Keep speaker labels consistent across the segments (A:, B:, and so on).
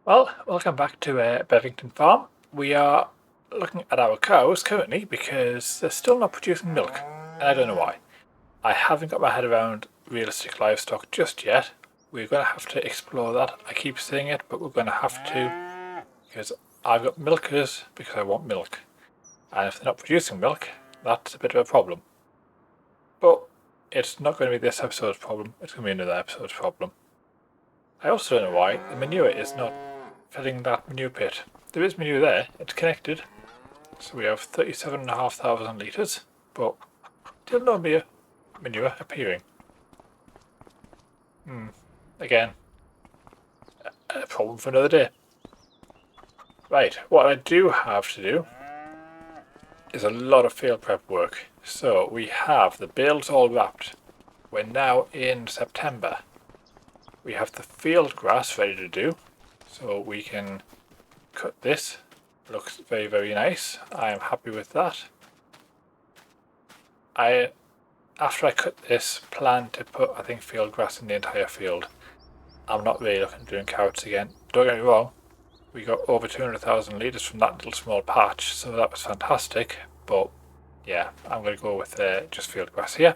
A: Well, welcome back to Bevington Farm. We are looking at our cows currently because they're still not producing milk, and I don't know why. I haven't got my head around realistic livestock just yet. We're going to have to explore that. I keep saying it, but we're going to have to because I've got milkers because I want milk. And if they're not producing milk, that's a bit of a problem. But it's not going to be this episode's problem, it's going to be another episode's problem. I also don't know why the manure is not filling that manure pit. There is manure there, it's connected. So we have 37,500 litres, but still no manure appearing. Again, a problem for another day. Right, what I do have to do is a lot of field prep work. So we have the bales all wrapped. We're now in September. We have the field grass ready to do, so we can cut this. Looks very, very nice. I am happy with that. After I cut this, plan to put, I think, field grass in the entire field. I'm not really looking at doing carrots again. Don't get me wrong, we got over 200,000 litres from that little small patch, so that was fantastic. But yeah, I'm going to go with just field grass here.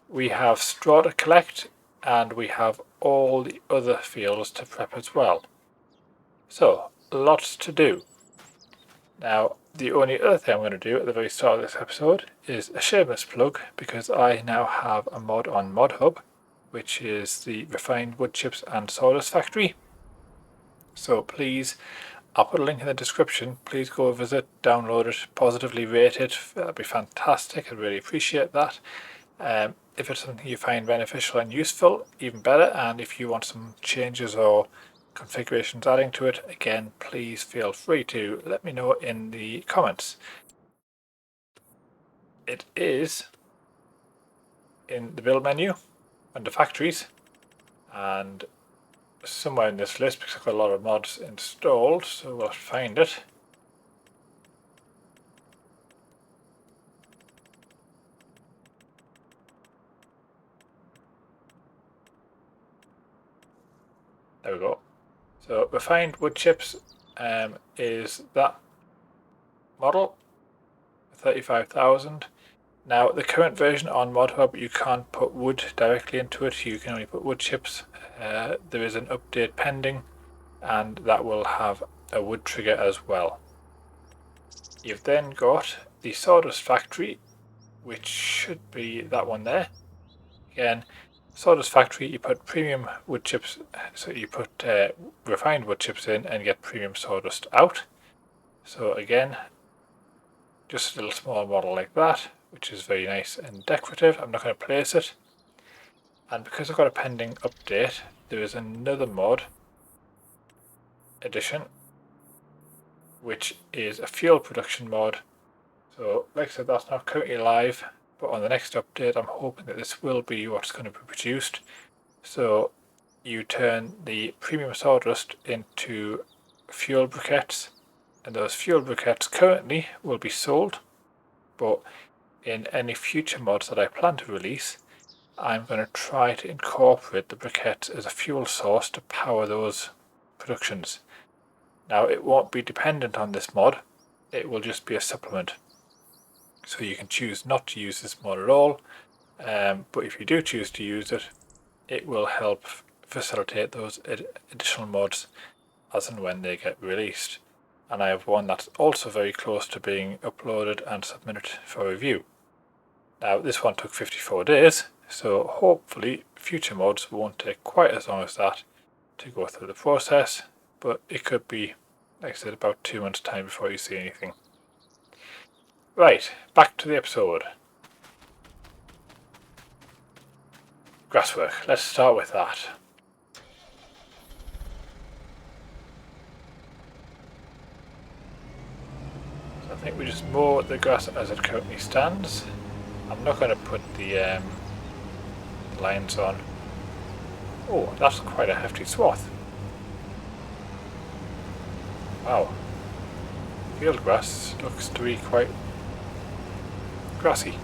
A: We have straw to collect, and we have all the other fields to prep as well. So, lots to do. Now, the only other thing I'm going to do at the very start of this episode is a shameless plug, because I now have a mod on ModHub, which is the Refined Wood Chips and Sawdust Factory. So please, I'll put a link in the description. Please go visit, download it, positively rate it. That'd be fantastic. I'd really appreciate that. If it's something you find beneficial and useful, even better. And if you want some changes or configurations adding to it, again, please feel free to let me know in the comments. It is in the build menu under factories, and somewhere in this list, because I've got a lot of mods installed, so we'll find it. There we go. So refined wood chips is that model, 35,000. Now the current version on ModHub, you can't put wood directly into it, you can only put wood chips. There is an update pending, and that will have a wood trigger as well. You've then got the Sawdust Factory, which should be that one there. Again, Sawdust Factory, you put premium wood chips, so you put refined wood chips in and get premium sawdust out. So again, just a little small model like that, which is very nice and decorative. I'm not going to place it. And because I've got a pending update, there is another mod addition, which is a fuel production mod. So like I said, that's not currently live, but on the next update I'm hoping that this will be what's going to be produced. So you turn the premium sawdust into fuel briquettes, and those fuel briquettes currently will be sold, but in any future mods that I plan to release, I'm going to try to incorporate the briquettes as a fuel source to power those productions. Now it won't be dependent on this mod, it will just be a supplement. So you can choose not to use this mod at all, but if you do choose to use it, it will help facilitate those additional mods as and when they get released. And I have one that's also very close to being uploaded and submitted for review. Now this one took 54 days, so hopefully future mods won't take quite as long as that to go through the process, but it could be, like I said, about 2 months' time before you see anything. Right, back to the episode. Grasswork, let's start with that. So I think we just mow the grass as it currently stands. I'm not going to put the lines on. Oh, that's quite a hefty swath. Wow. Field grass looks to be quite grassy.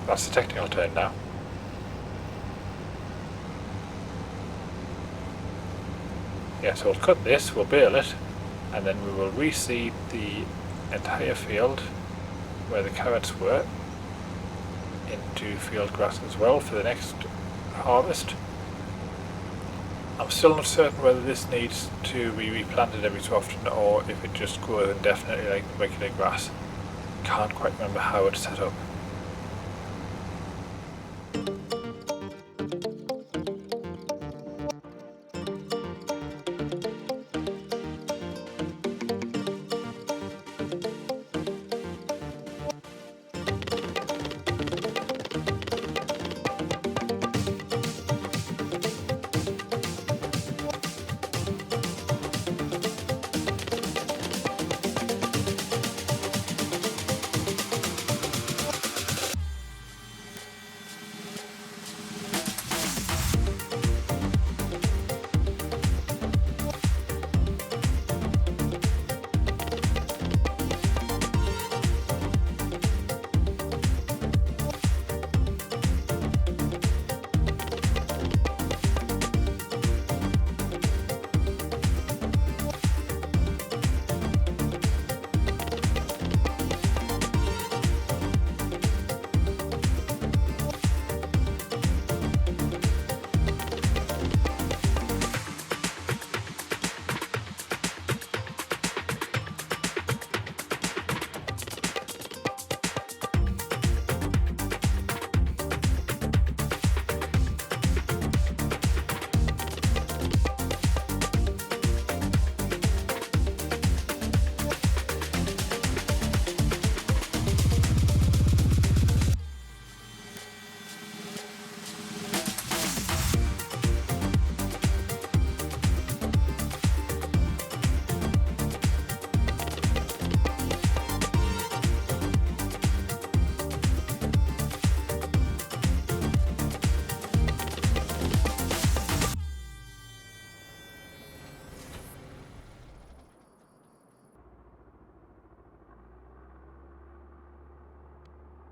A: That's the technical term now. Yeah, so we'll cut this, we'll bale it, and then we will reseed the entire field where the carrots were into field grass as well for the next harvest. I'm still not certain whether this needs to be replanted every so often or if it just grows indefinitely like regular grass. Can't quite remember how it's set up.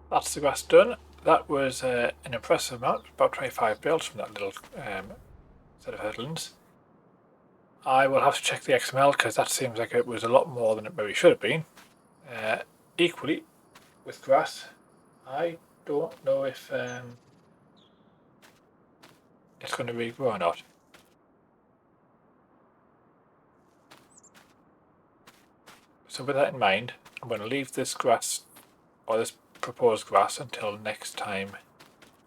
A: That's the grass done. That was an impressive amount, about 25 bales from that little set of headlands. I will have to check the XML because that seems like it was a lot more than it maybe should have been. Equally, with grass, I don't know if it's going to regrow or not. So with that in mind, I'm going to leave this grass, or this proposed grass, until next time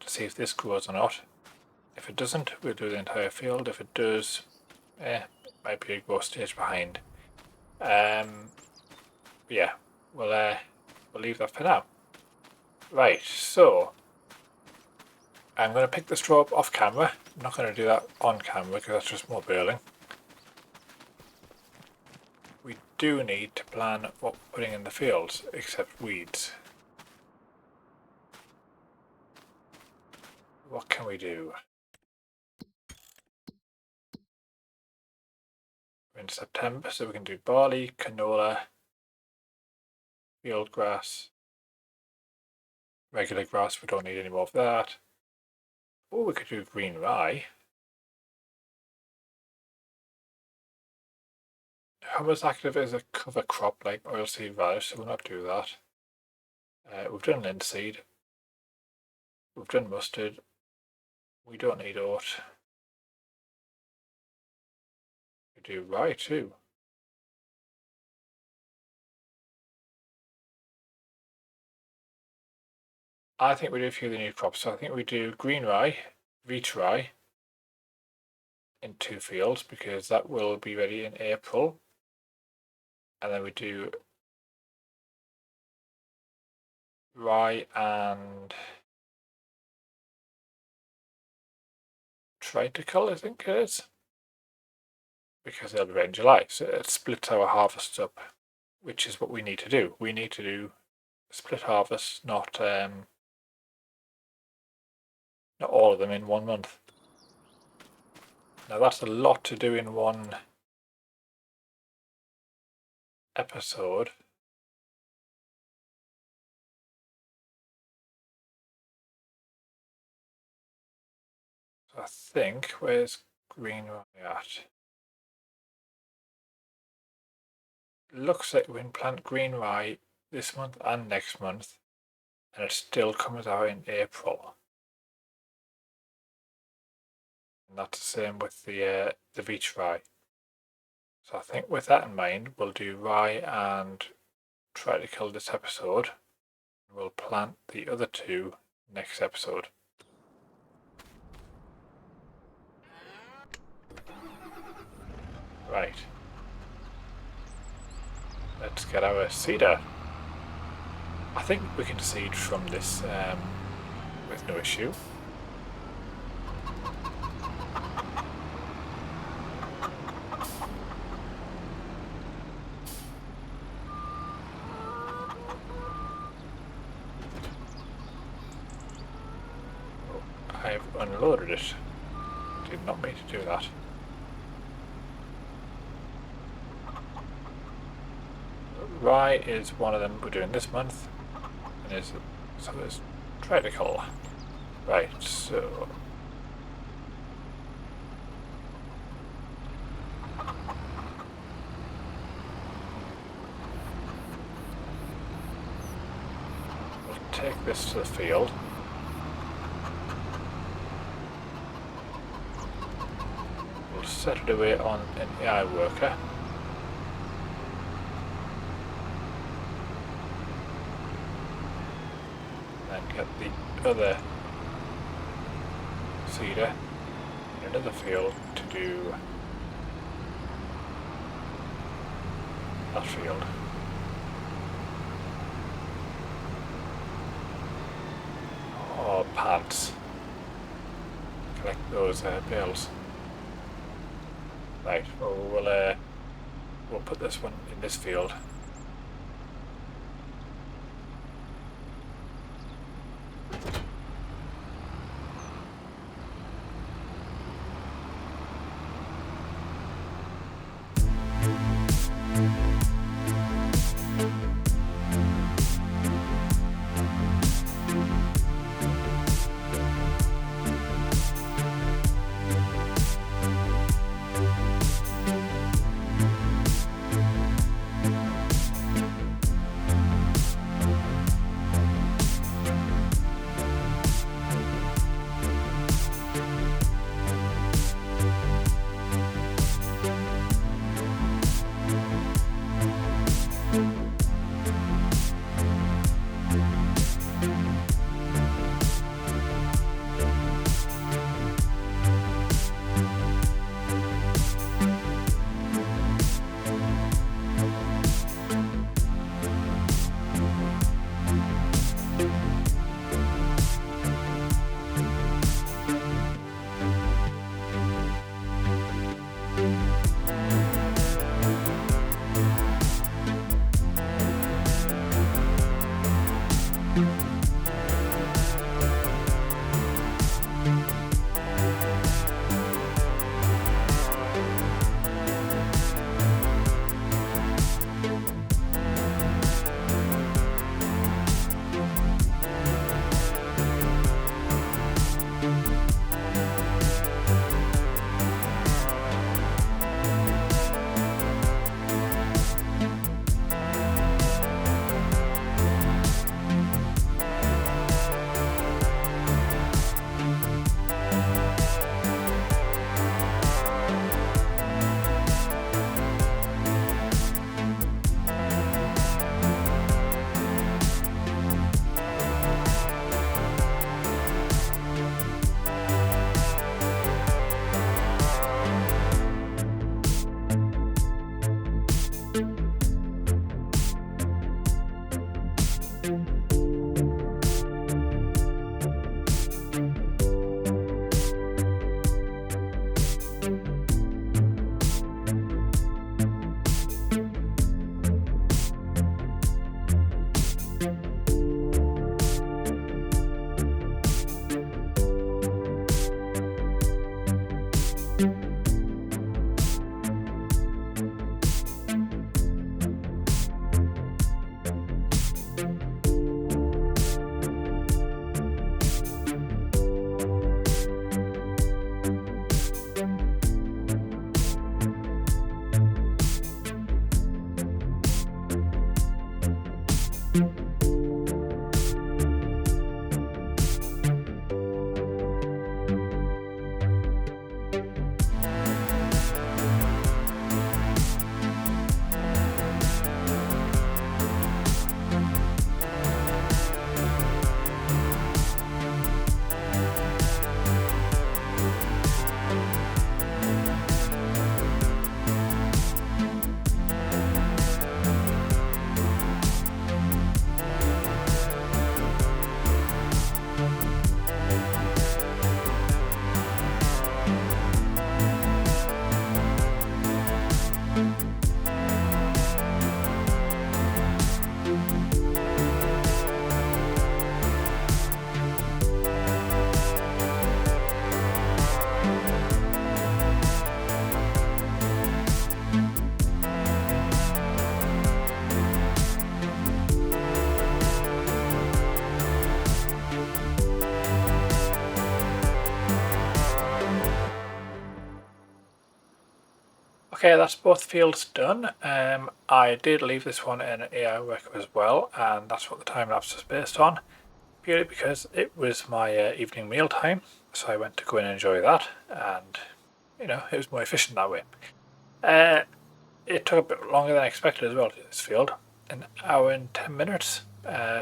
A: to see if this grows or not. If it doesn't, we'll do the entire field. If it does, it might be a growth stage behind. Yeah, we'll leave that for now. Right, so I'm going to pick the straw up off camera. I'm not going to do that on camera because that's just more baling. We do need to plan what we're putting in the fields, except weeds. What can we do? We're in September, so we can do barley, canola, field grass, regular grass. We don't need any more of that. Or we could do green rye. Hummus active is a cover crop like oilseed radish, so we'll not do that. We've done linseed. We've done mustard. We don't need oat. We do rye too. I think we do a few of the new crops. So I think we do green rye, wheat rye in 2 fields because that will be ready in April. And then we do rye and triticale, I think it is, because they'll be ready in July. So it splits our harvests up, which is what we need to do. We need to do split harvests, not all of them in 1 month. Now that's a lot to do in one episode. So I think, where's green rye at? looks like we can plant green rye this month and next month, and it still comes out in April. And that's the same with the beach rye. So I think with that in mind, we'll do rye and try to kill this episode. We'll plant the other two next episode. Right. Let's get our cedar. I think we can seed from this with no issue. I've unloaded it. Did not mean to do that. Rye is one of them we're doing this month, and so there's triticale. Right, so we'll take this to the field. We'll set it away on an AI worker. And get the other cedar in another field to do that field. Oh, pants. Collect those bales. Right, well, we'll put this one in this field. Okay, that's both fields done. I did leave this one in AI worker as well, and that's what the time lapse is based on, purely because it was my evening meal time, so I went to go and enjoy that, and it was more efficient that way. It took a bit longer than I expected as well to do this field, an hour and 10 minutes,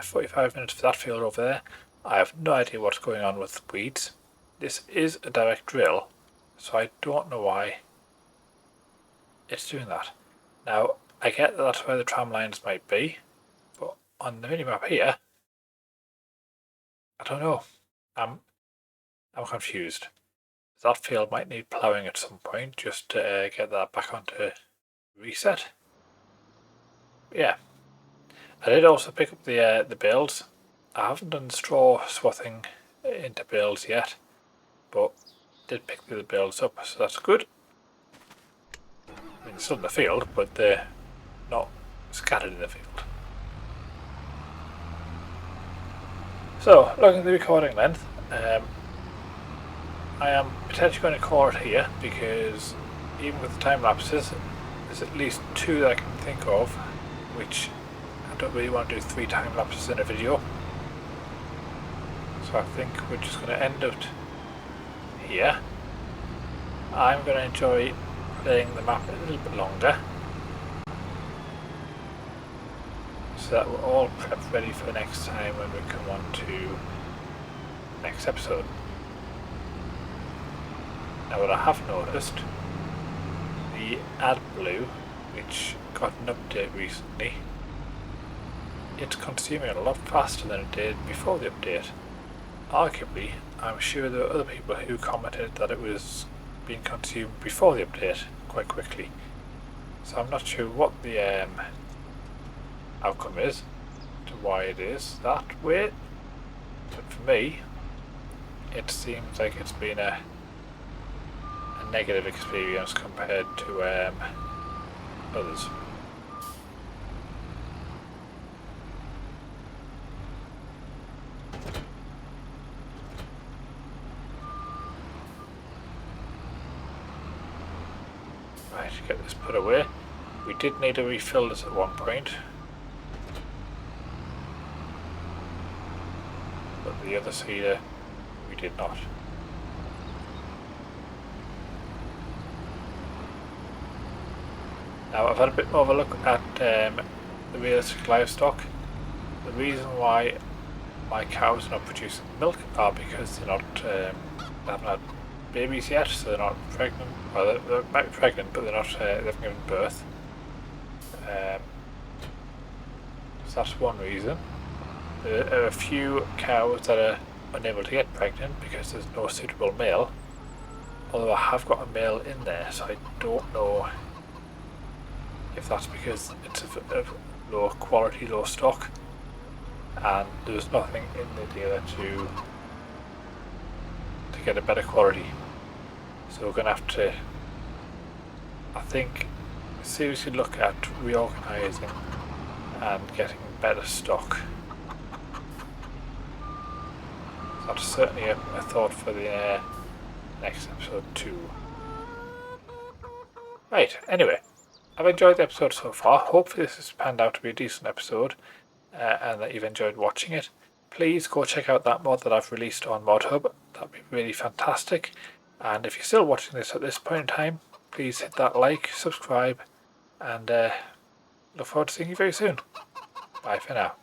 A: 45 minutes for that field over there. I have no idea what's going on with the weeds. This is a direct drill, so I don't know why it's doing that. Now, I get that that's where the tram lines might be, but on the minimap here, I don't know. I'm confused. That field might need ploughing at some point just to get that back onto reset. Yeah. I did also pick up the bales. I haven't done straw swathing into bales yet, but did pick the bales up, so that's good. I mean, they're still in the field, but they're not scattered in the field. So, looking at the recording length, I am potentially going to call it here because even with the time lapses, there's at least 2 that I can think of, which I don't really want to do 3 time lapses in a video. So I think we're just going to end it here. I'm going to enjoy playing the map a little bit longer, so that we're all prepped ready for next time when we come on to next episode. Now what I have noticed, the AdBlue, which got an update recently, it's consuming a lot faster than it did before the update. Arguably, I'm sure there were other people who commented that it was being consumed before the update quite quickly. So I'm not sure what the outcome is to why it is that way, but for me it seems like it's been a negative experience compared to others. Right, get this put away. We did need to refill this at one point, but the other seeder we did not. Now I've had a bit more of a look at the realistic livestock. The reason why my cows are not producing milk are because they're not, they haven't had babies yet, so they're not pregnant. Well, they might be pregnant, but they're not. They haven't given birth. So that's one reason. There are a few cows that are unable to get pregnant because there's no suitable male. Although I have got a male in there, so I don't know if that's because it's a low quality, low stock, and there's nothing in the dealer to get a better quality. So we're going to have to, I think, seriously look at reorganising and getting better stock. So that's certainly a thought for the next episode too. Right, anyway, I've enjoyed the episode so far. Hopefully this has panned out to be a decent episode and that you've enjoyed watching it. Please go check out that mod that I've released on ModHub. That'd be really fantastic. And if you're still watching this at this point in time, please hit that like, subscribe, and look forward to seeing you very soon. Bye for now.